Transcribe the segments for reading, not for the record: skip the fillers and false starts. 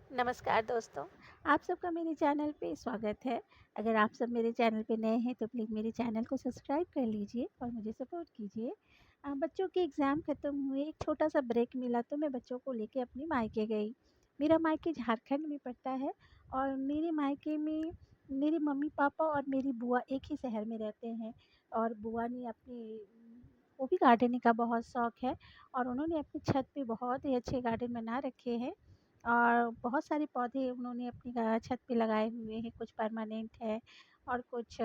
नमस्कार दोस्तों, आप सबका मेरे चैनल पे स्वागत है। अगर आप सब मेरे चैनल पे नए हैं तो प्लीज़ मेरे चैनल को सब्सक्राइब कर लीजिए और मुझे सपोर्ट कीजिए। बच्चों के एग्ज़ाम ख़त्म हुए, एक छोटा-सा ब्रेक मिला तो मैं बच्चों को लेके अपने मायके गई। मेरा मायके झारखंड में पड़ता है और मेरे मायके में मेरे मम्मी-पापा और मेरी बुआ एक ही शहर में रहते हैं और बुआ ने वो भी गार्डनिंग का बहुत शौक है और उन्होंने अपनी छत पे बहुत ही अच्छे गार्डन बना रखे हैं। और बहुत सारे पौधे उन्होंने अपनी छत पे लगाए हुए हैं, कुछ परमानेंट है और कुछ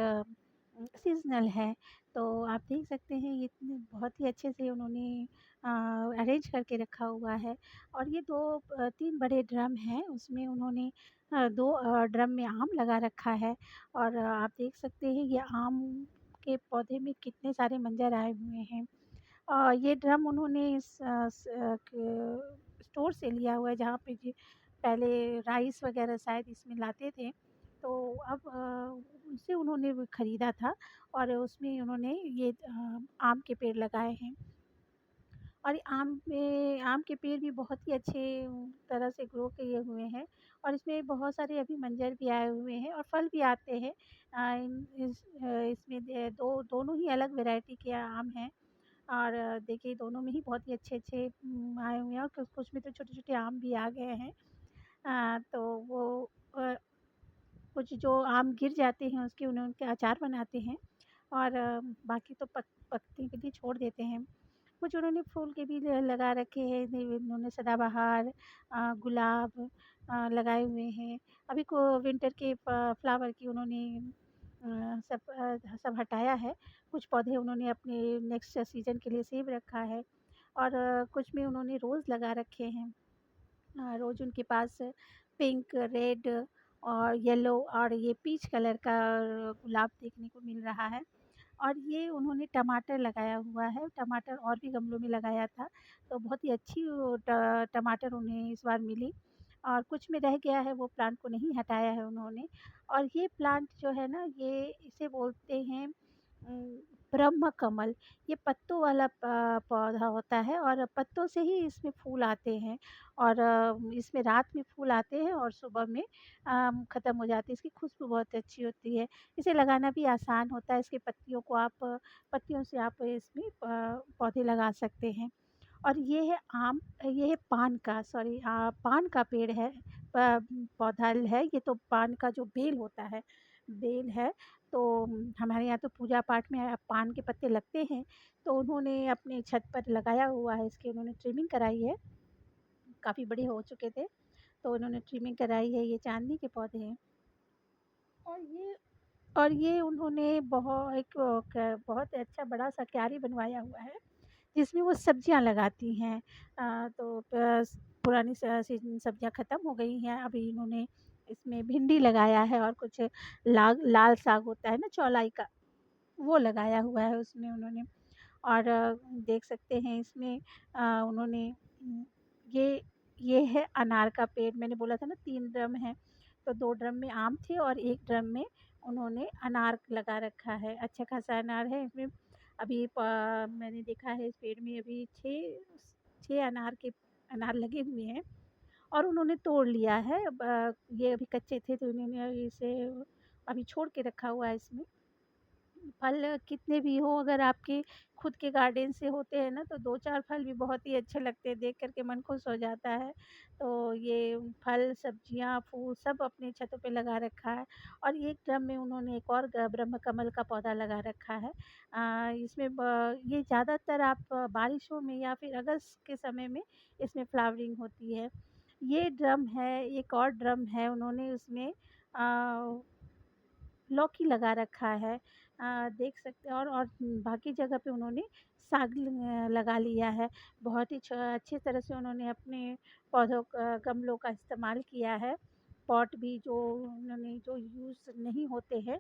सीज़नल है। तो आप देख सकते हैं ये इतने बहुत ही अच्छे से उन्होंने अरेंज करके रखा हुआ है और ये 3 बड़े ड्रम हैं, उसमें उन्होंने 2 ड्रम में आम लगा रखा है और आप देख सकते हैं ये आम के पौधे में कितने सारे मंजर आए हुए हैं। ये ड्रम उन्होंने इस अ, स क स्टोर से लिया हुआ है जहाँ पे जी पहले राइस वग़ैरह शायद इसमें लाते थे। तो अब उनसे उन्होंने वो खरीदा था और उसमें उन्होंने ये आम के पेड़ लगाए हैं। और आम के पेड़ भी बहुत ही अच्छे तरह से ग्रो किए हुए हैं और इसमें बहुत सारे अभी मंजर भी आए हुए हैं और फल भी आते हैं। इसमें दोनों ही अलग वैरायटी के आम हैं और देखिए दोनों में ही बहुत ही अच्छे-अच्छे आए हुए हैं और कुछ में तो छोटे-छोटे आम भी आ गए हैं। तो वो अ, कुछ जो आम गिर जाते हैं उसके उनके अचार बनाते हैं और बाकी तो पकने के लिए छोड़ देते हैं। कुछ उन्होंने फूल के भी लगा रखे हैं, उन्होंने सदाबहार गुलाब लगाए हुए हैं। अभी को विंटर के फ्लावर की उन्होंने सब हटाया है। कुछ पौधे उन्होंने अपने नेक्स्ट सीज़न के लिए सेव रखा है और कुछ में उन्होंने रोज़ लगा रखे हैं। रोज़ उनके पास पिंक, रेड और येलो और ये पीच कलर का गुलाब देखने को मिल रहा है। और ये उन्होंने टमाटर लगाया हुआ है, टमाटर और भी गमलों में लगाया था, तो बहुत ही अच्छी वो टमाटर उन्हें इस बार मिली और कुछ में रह गया है वो प्लांट को नहीं हटाया है उन्होंने। और ये प्लांट जो है ना ये इसे बोलते हैं ब्रह्म कमल। ये पत्तों वाला पौधा होता है और पत्तों से ही इसमें फूल आते हैं और इसमें रात में फूल आते हैं और सुबह में ख़त्म हो जाते हैं। इसकी खुशबू बहुत अच्छी होती है। इसे लगाना भी आसान होता है, इसकी पत्तियों से आप इसमें पौधे लगा सकते हैं। और ये है पान का पेड़ है पौधा है, ये तो पान का जो बेल है, तो हमारे यहाँ तो पूजा-पाठ में पान के पत्ते लगते हैं, तो उन्होंने अपने छत पर लगाया हुआ है, इसकी उन्होंने ट्रिमिंग कराई है, काफ़ी बड़े हो चुके थे, तो उन्होंने ट्रिमिंग कराई है, ये चाँदनी के पौधे हैं। और ये और ये उन्होंने बहुत अच्छा बड़ा-सा क्यारी बनवाया हुआ है, जिसमें वो सब्जियाँ लगाती हैं। तो पुरानी सीज़न सब्जियाँ ख़त्म हो गई हैं, अभी इन्होंने इसमें भिंडी लगाया है और कुछ लाल साग होता है ना चौलाई का, वो लगाया हुआ है उसमें उन्होंने। और देख सकते हैं इसमें उन्होंने ये ये है अनार का पेड़, मैंने बोला था ना 3 ड्रम हैं, तो 2 ड्रम में आम थे और 1 ड्रम में उन्होंने अनार लगा रखा है। अच्छा खासा अनार है इसमें। अभी मैंने देखा है इस पेड़ में अभी 6 अनार लगे हुए हैं और उन्होंने तोड़ लिया है। अब ये अभी कच्चे थे तो इन्होंने इसे अभी छोड़ के रखा हुआ है इसमें। फल कितने भी हों अगर आपके खुद के गार्डन से होते हैं ना तो 2-4 फल भी बहुत ही अच्छे लगते हैं, देख कर के मन खुश हो जाता है। तो ये फल, सब्जियाँ, फूल सब अपनी छतों पे लगा रखा है और एक ड्रम में उन्होंने एक और ब्रह्म कमल का पौधा लगा रखा है। इसमें ये ज़्यादातर आप बारिशों में या फिर अगस्त के समय में इसमें फ्लावरिंग होती है। ये ड्रम है, एक और ड्रम है उन्होंने उसमें लौकी लगा रखा है। देख सकते हैं और बाकी जगह पे उन्होंने साग लगा लिया है। बहुत ही अच्छी तरह से उन्होंने अपने गमलों का इस्तेमाल किया है। पॉट भी जो यूज़ नहीं होते हैं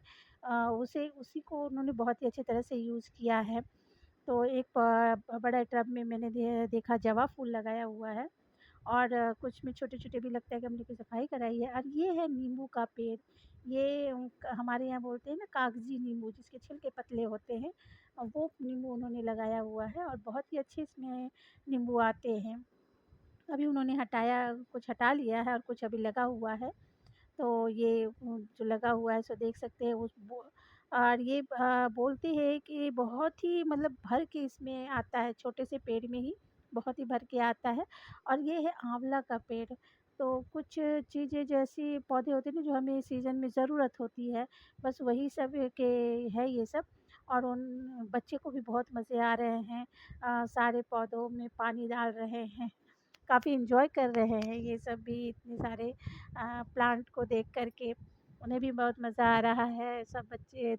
उसे उसी को उन्होंने बहुत ही अच्छी तरह से यूज़ किया है। तो एक बड़ा टब में मैंने देखा जवा फूल लगाया हुआ है। और कुछ में छोटे-छोटे भी लगता है गमले की सफाई कराई है और ये है नींबू का पेड़। ये हमारे यहाँ बोलते हैं ना कागज़ी नींबू जिसके छिलके पतले होते हैं वो नींबू उन्होंने लगाया हुआ है और बहुत ही अच्छे इसमें नींबू आते हैं। अभी उन्होंने हटाया, कुछ हटा लिया है और कुछ अभी लगा हुआ है। तो ये जो लगा हुआ है सो देख सकते हैं उस बो और ये बोलते हैं कि बहुत ही मतलब भर के इसमें आता है, छोटे से पेड़ में ही बहुत ही भर के आता है और ये है आँवला का पेड़। तो कुछ चीज़ें जैसी पौधे होते हैं ना जो हमें सीज़न में ज़रूरत होती है, बस वही सब के है ये सब और उन बच्चे को भी बहुत मज़े आ रहे हैं। सारे पौधों में पानी डाल रहे हैं। काफ़ी एन्जॉय कर रहे हैं ये सब भी इतने सारे प्लांट को देख कर के। उन्हें भी बहुत मज़ा आ रहा है। सब बच्चे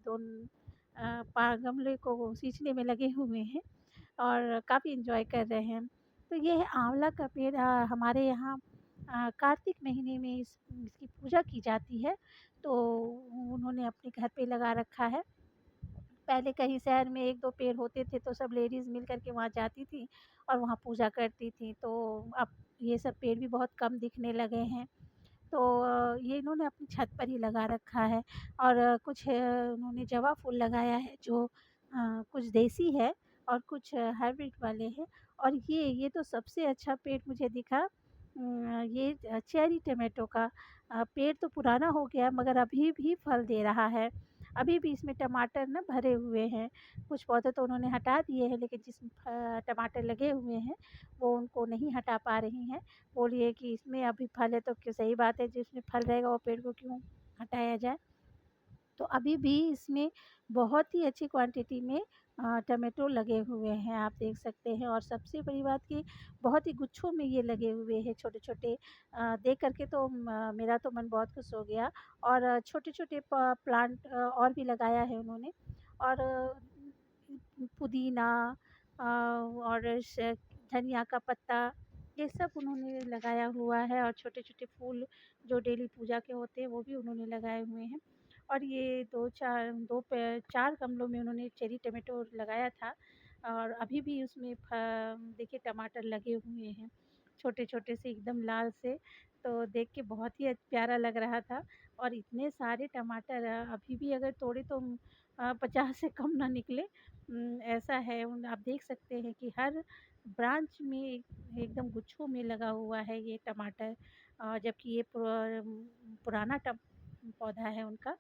पा गमले को सींचने में लगे हुए हैं और काफ़ी एन्जॉय कर रहे हैं। तो ये है आँवला का पेड़ हमारे यहाँ कार्तिक महीने में इसकी पूजा की जाती है। तो उन्होंने अपने घर पे लगा रखा है। पहले कहीं शहर में 1-2 पेड़ होते थे तो सब लेडीज़ मिल कर के वहाँ जाती थी और वहाँ पूजा करती थी। तो अब ये सब पेड़ भी बहुत कम दिखने लगे हैं। तो ये इन्होंने अपनी छत पर ही लगा रखा है और कुछ उन्होंने जवा फूल लगाया है जो कुछ देसी है और कुछ हाइब्रिड वाले हैं और ये तो सबसे अच्छा पेड़ मुझे दिखा ये चेरी टमाटो का पेड़ तो पुराना हो गया मगर अभी भी फल दे रहा है। अभी भी इसमें टमाटर ना भरे हुए हैं। कुछ पौधे तो उन्होंने हटा दिए हैं लेकिन जिसमें टमाटर लगे हुए हैं वो उनको नहीं हटा पा रही हैं। बोलिए कि इसमें अभी फल है तो सही बात है जिसमें फल रहेगा वो पेड़ को क्यों हटाया जाए। तो अभी भी इसमें बहुत ही अच्छी क्वांटिटी में टमाटो लगे हुए हैं आप देख सकते हैं और सबसे बड़ी बात कि बहुत ही गुच्छों में ये लगे हुए हैं छोटे-छोटे देख कर के तो मेरा तो मन बहुत खुश हो गया और छोटे-छोटे प्लांट और भी लगाया है उन्होंने और पुदीना और धनिया का पत्ता ये सब उन्होंने लगाया हुआ है और छोटे-छोटे फूल जो डेली पूजा के होते हैं वो भी उन्होंने लगाए हुए हैं। और ये 4 गमलों में उन्होंने चेरी टमाटो लगाया था और अभी भी उसमें देखिए टमाटर लगे हुए हैं, छोटे-छोटे से एकदम लाल से, तो देख के बहुत ही प्यारा लग रहा था और इतने सारे टमाटर अभी भी अगर तोड़े तो 50 से कम ना निकले। ऐसा है आप देख सकते हैं कि हर ब्रांच में एकदम गुच्छों में लगा हुआ है ये टमाटर जबकि ये पुराना पौधा है उनका।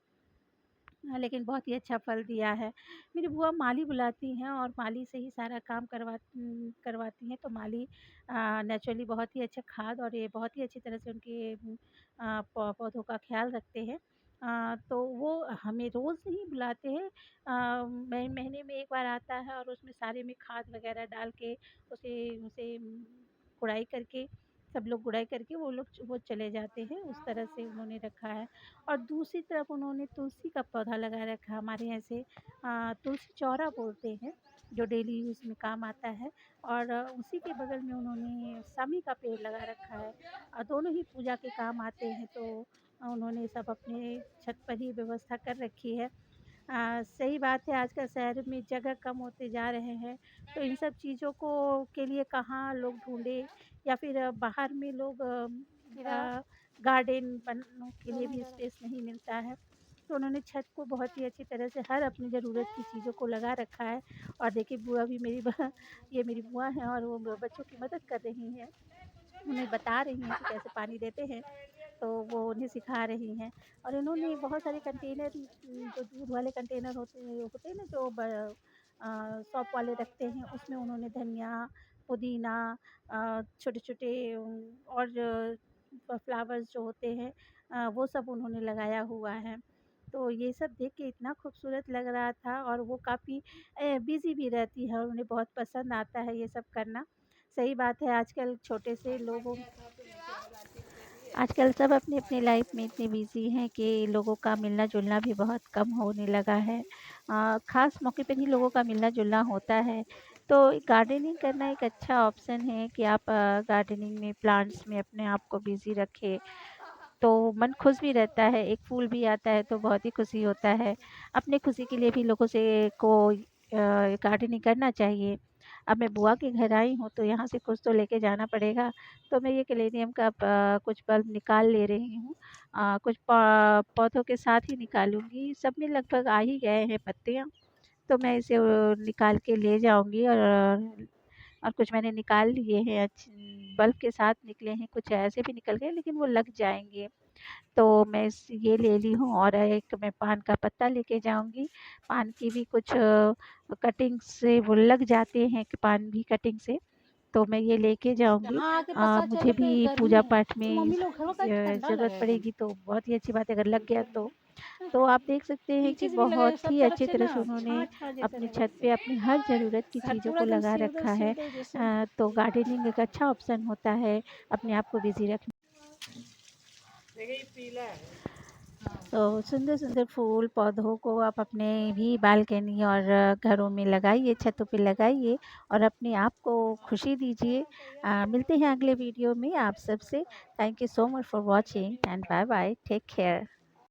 लेकिन बहुत ही अच्छा फल दिया है। मेरी बुआ माली बुलाती हैं और माली से ही सारा काम करवाती हैं, तो माली नेचुरली बहुत ही अच्छा खाद और ये बहुत ही अच्छी तरह से उनके पौधों का ख़्याल रखते हैं। तो वो हमें रोज़ नहीं बुलाते हैं महीने में 1 बार आता है और उसमें सारे में खाद वग़ैरह डाल के उसे उसे गुड़ाई करके सब लोग गुड़ाई करके वो चले जाते हैं, उस तरह से उन्होंने रखा है। और दूसरी तरफ उन्होंने तुलसी का पौधा लगा रखा है हमारे यहाँ से तुलसी चौरा बोलते हैं जो डेली यूज़ में काम आता है और उसी के बगल में उन्होंने सामी का पेड़ लगा रखा है दोनों ही पूजा के काम आते हैं तो उन्होंने सब अपने छत पर ही व्यवस्था कर रखी है सही बात है आजकल शहर में जगह कम होते जा रहे हैं तो इन सब चीज़ों को के लिए कहाँ लोग ढूँढे या फिर बाहर में लोग गार्डन बनने के लिए भी स्पेस नहीं मिलता है तो उन्होंने छत को बहुत ही अच्छी तरह से हर अपनी ज़रूरत की चीज़ों को लगा रखा है और देखिए बुआ भी ये मेरी बुआ हैं और वो बच्चों की मदद कर रही हैं उन्हें बता रही हैं कि कैसे पानी देते हैं तो वो उन्हें सिखा रही हैं और इन्होंने बहुत सारे कंटेनर जो दूध वाले कंटेनर होते हैं ना जो शॉप वाले रखते हैं उसमें उन्होंने धनिया पुदीना छोटे-छोटे और फ्लावर्स जो होते हैं वो सब उन्होंने लगाया हुआ है। तो ये सब देख के इतना खूबसूरत लग रहा था और वो काफ़ी बिज़ी भी रहती है और उन्हें बहुत पसंद आता है ये सब करना। सही बात है आजकल सब अपनी-अपनी लाइफ में इतने बिज़ी हैं कि लोगों का मिलना-जुलना भी बहुत कम होने लगा है। ख़ास मौके पर ही लोगों का मिलना-जुलना होता है। तो गार्डनिंग करना एक अच्छा ऑप्शन है कि आप गार्डनिंग में प्लांट्स में अपने आप को बिज़ी रखें। तो मन खुश भी रहता है, एक फूल भी आता है तो बहुत ही खुशी होता है। अपनी खुशी के लिए भी लोगों से गार्डनिंग करना चाहिए। अब मैं बुआ के घर आई हूँ तो यहाँ से कुछ तो लेके जाना पड़ेगा, तो मैं ये कैलेनियम का कुछ बल्ब निकाल ले रही हूँ। कुछ पौधों के साथ ही निकालूँगी, सब में लगभग आ ही गए हैं पत्तियाँ, तो मैं इसे निकाल के ले जाऊँगी और और कुछ मैंने निकाल लिए हैं, बल्ब के साथ निकले हैं, कुछ ऐसे भी निकल गए लेकिन वो लग जाएँगे। तो मैं ये ले ली हूँ और एक मैं पान का पत्ता लेके जाऊँगी। पान की भी कुछ कटिंग से वो लग जाते हैं कि पान भी कटिंग से, तो मैं ये लेके जाऊँगी। यहाँ आके पता मुझे चला कि भी गर्मी पूजा है, पाठ तो में मम्मी लोग घर का ठंडा ज़रूरत लगा एकदम। पड़ेगी तो बहुत ही अच्छी बात है, अगर लग गया तो। तो आप देख सकते हैं कि पीछे से भी लगा, बहुत सब ही तरफ अच्छे से तरह ना से उन्होंने छाँ-छाँ जैसे अपनी लगा छत एकदम। पे अपनी हर ज़रूरत की घर चीज़ों पूरा को एकदम लगा सिल-दर रखा है। सिल-दर जैसे। तो गार्डनिंग एक अच्छा ऑप्शन होता है अपने आप को बिज़ी रखने। देखिए ये पीला है। हाँ। तो सुंदर-सुंदर फूल पौधों को आप अपने भी बालकनी और घरों में लगाइए, छतों पे लगाइए और अपने आप को खुशी दीजिए। मिलते हैं अगले वीडियो में आप सबसे। Thank you so much for watching and bye bye, take care.